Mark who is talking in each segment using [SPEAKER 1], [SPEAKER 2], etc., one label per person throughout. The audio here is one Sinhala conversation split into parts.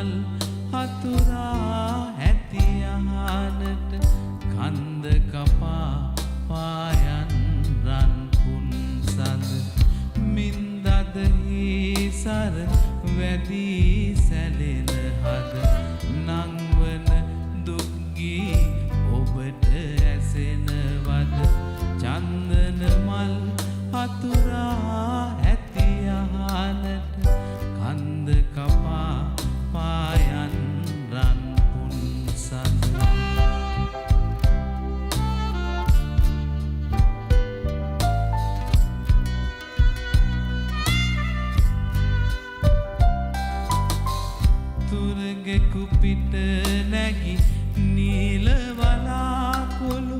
[SPEAKER 1] මල් හතුරා ඇති අහනට කන්ද කපා පායන් රන් පුන්සඳ මින්දදහි සර වැදී සැලෙන හද නංවන දුක්ගී ඔබට ඇසෙනවද චන්දන මල් හතුරා ඇති අහනට කන්ද කපා පායන් රන් පුන්සඳ තුරගෙකු පිට නැගි නීල වලාකුළු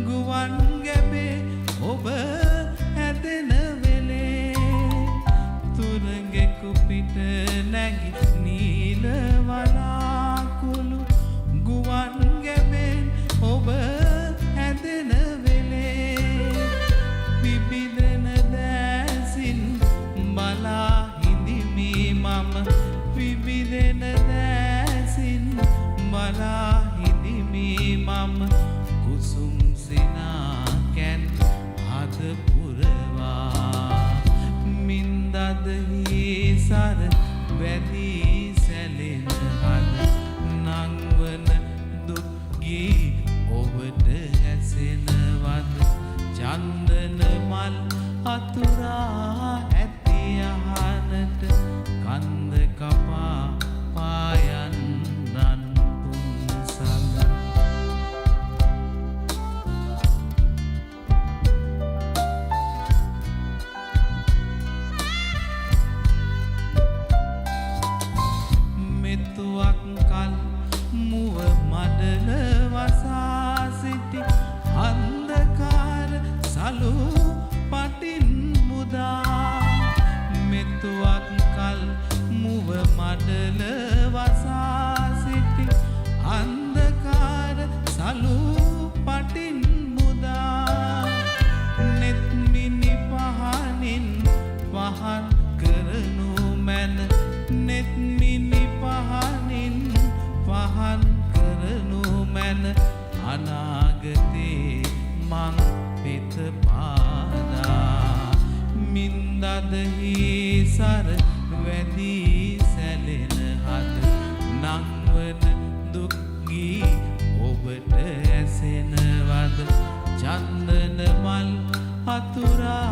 [SPEAKER 1] ගුවන් ගැබේ ඔබ හැදෙන වෙලේ තුරගෙකු පිට නැගි නීල වලාකුළු ගුවන් ගැබේ ඔබ හැදෙන වෙලේ පිබිදෙන දැසින් බලා හිඳිමි මම පිබිදෙන දැසින් බලා හිඳිමි මම කුසුම් සිනාකැන් හද පුරවා මින්දදහි සර වැදී සැලෙන හද නංවන දුක්ගී ඔබට ඇසෙනවද චන්දන මල් හතුරා ඇති අහනට කන්ද කපා පායන් රන් පුන්සඳ මෙතුවක් කල් මුව මඩල වසා සිටි අන්ධකාර සලු පටින් මුදා මෙතුවක් කල් මුව මඩල වසා සිටි අන්ධකාර සලු පටින් මුදා නෙත්මිනි පහනින් පහන් කරනු මැන නෙත්මිනි පහනින් පහන් කරනු මැන අනාගතේ මං පෙත පාදා මින්දදහි සර වැදී සැලෙන හද නංවන දුක්ගී ඔබට ඇසෙනවද චන්දන මල් හතුරා